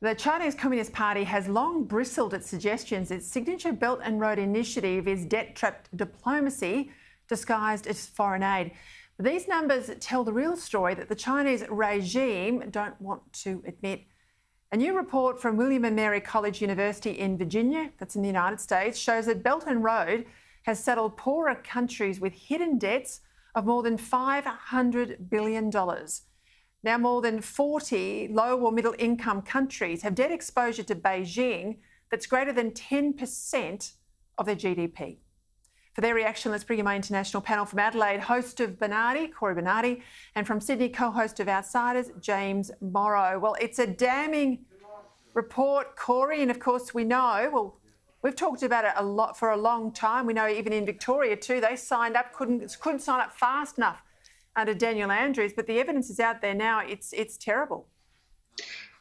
The Chinese Communist Party has long bristled at suggestions its signature Belt and Road Initiative is debt-trapped diplomacy disguised as foreign aid. But these numbers tell the real story that the Chinese regime don't want to admit. A new report from William and Mary College University in Virginia, that's in the United States, shows that Belt and Road has saddled poorer countries with hidden debts of more than $500 billion. Now, more than 40 low or middle income countries have debt exposure to Beijing that's greater than 10% of their GDP. For their reaction, let's bring in my international panel. From Adelaide, host of Bernardi, Cory Bernardi, and from Sydney, co-host of Outsiders, James Morrow. Well, it's a damning report, Cory, and of course we know, well, we've talked about it a lot for a long time. We know even in Victoria too, they signed up, couldn't sign up fast enough under Daniel Andrews, but the evidence is out there now. It's terrible.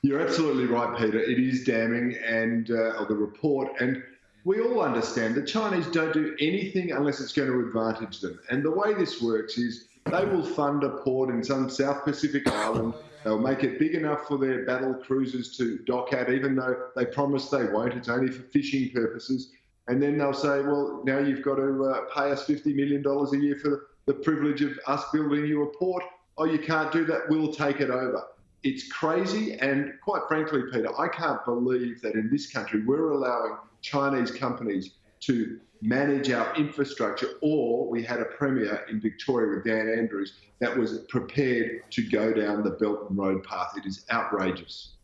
You're absolutely right, Peter. It is damning, and the report, and we all understand the Chinese don't do anything unless it's going to advantage them. And the way this works is they will fund a port in some South Pacific island. They'll make it big enough for their battle cruisers to dock at, even though they promise they won't. It's only for fishing purposes. And then they'll say, well, now you've got to pay us $50 million a year for the privilege of us building you a port. Oh, you can't do that. We'll take it over. It's crazy. And quite frankly, Peter, I can't believe that in this country we're allowing Chinese companies to manage our infrastructure, or we had a premier in Victoria with Dan Andrews that was prepared to go down the Belt and Road path. It is outrageous.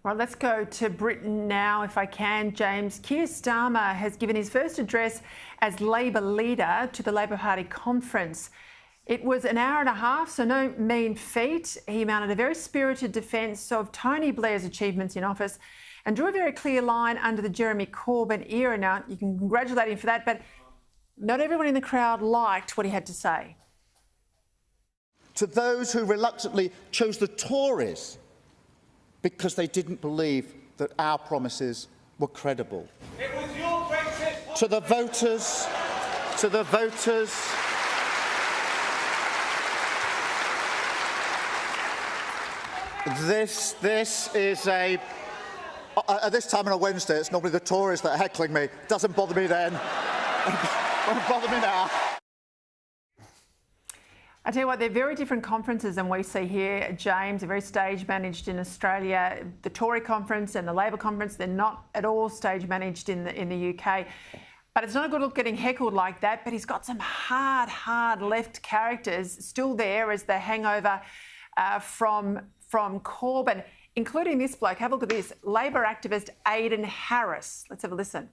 Right, let's go to Britain now, if I can. James, Keir Starmer has given his first address as Labor leader to the Labor Party conference. It was an hour and a half, so no mean feat. He mounted a very spirited defence of Tony Blair's achievements in office and drew a very clear line under the Jeremy Corbyn era. Now, you can congratulate him for that, but not everyone in the crowd liked what he had to say. To those who reluctantly chose the Tories because they didn't believe that our promises were credible. It was your Brexit. To the voters, this is a... At this time on a Wednesday, it's normally the Tories that are heckling me. Doesn't bother me then. Won't bother me now. I tell you what, they're very different conferences than we see here, James. They're very stage managed in Australia. The Tory conference and the Labor conference, they're not at all stage managed in the UK. But it's not a good look getting heckled like that. But he's got some hard left characters still there as the hangover from Corbyn, including this bloke. Have a look at this. Labor activist Aidan Harris. Let's have a listen.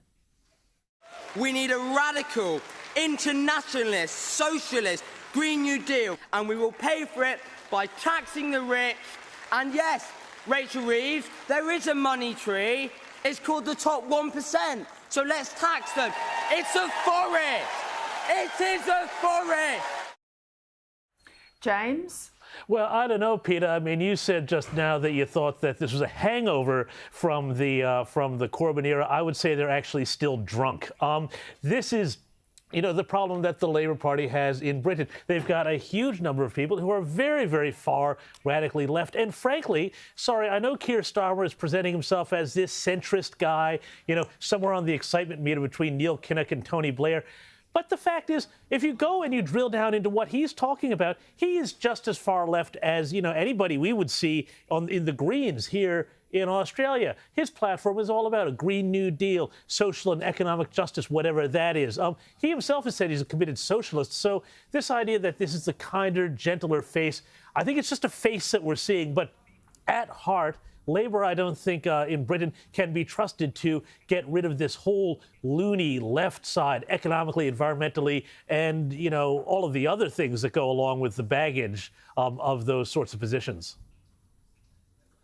We need a radical, internationalist, socialist Green New Deal, and we will pay for it by taxing the rich. And yes, Rachel Reeves, there is a money tree. It's called the top 1%. So let's tax them. It's a forest. It is a forest. James? Well, I don't know, Peta. I mean, you said just now that you thought that this was a hangover from the Corbyn era. I would say they're actually still drunk. This is, you know, the problem that the Labour Party has in Britain. They've got a huge number of people who are very, very far radically left. And frankly, sorry, I know Keir Starmer is presenting himself as this centrist guy, you know, somewhere on the excitement meter between Neil Kinnock and Tony Blair. But the fact is, if you go and you drill down into what he's talking about, he is just as far left as, you know, anybody we would see in the Greens here in Australia. His platform is all about a Green New Deal, social and economic justice, whatever that is. He himself has said he's a committed socialist. So this idea that this is the kinder, gentler face, I think it's just a face that we're seeing. But at heart, Labour, I don't think in Britain can be trusted to get rid of this whole loony left side, economically, environmentally, and, you know, all of the other things that go along with the baggage of those sorts of positions.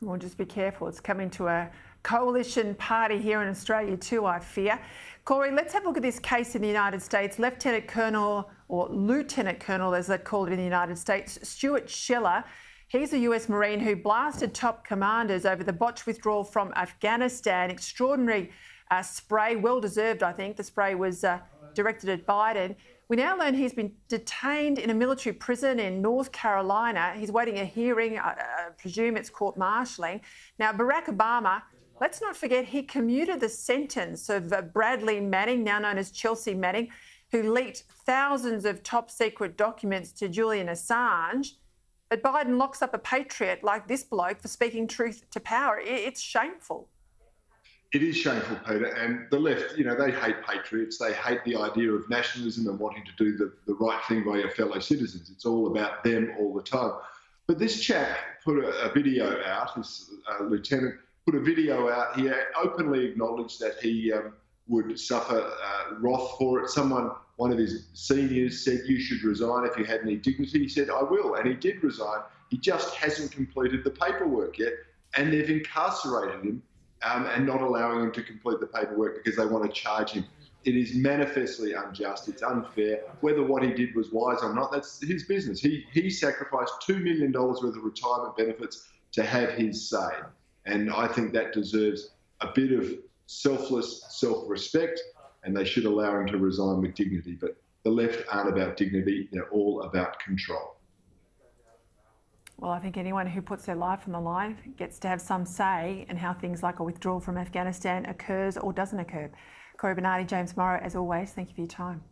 We'll just be careful. It's coming to a coalition party here in Australia too, I fear. Cory, let's have a look at this case in the United States. Lieutenant Colonel, or Lieutenant Colonel as they call it in the United States, Stuart Scheller. He's a US Marine who blasted top commanders over the botched withdrawal from Afghanistan. Extraordinary spray, well-deserved, I think. The spray was directed at Biden. We now learn he's been detained in a military prison in North Carolina. He's waiting a hearing. I presume it's court-martialing. Now, Barack Obama, let's not forget, he commuted the sentence of Bradley Manning, now known as Chelsea Manning, who leaked thousands of top-secret documents to Julian Assange. But Biden locks up a patriot like this bloke for speaking truth to power. It's shameful. It is shameful, Peter, and the left, they hate patriots. They hate the idea of nationalism and wanting to do the right thing by your fellow citizens. It's all about them all the time. But this chap put a video out, this lieutenant put a video out. He openly acknowledged that he would suffer wrath for it. One of his seniors said, "You should resign if you had any dignity." He said, "I will," and he did resign. He just hasn't completed the paperwork yet, and they've incarcerated him and not allowing him to complete the paperwork because they want to charge him. It is manifestly unjust. It's unfair. Whether what he did was wise or not, that's his business. He sacrificed $2 million worth of retirement benefits to have his say. And I think that deserves a bit of selfless self-respect, and they should allow him to resign with dignity. But the left aren't about dignity. They're all about control. Well, I think anyone who puts their life on the line gets to have some say in how things like a withdrawal from Afghanistan occurs or doesn't occur. Cory Bernardi, James Morrow, as always, thank you for your time.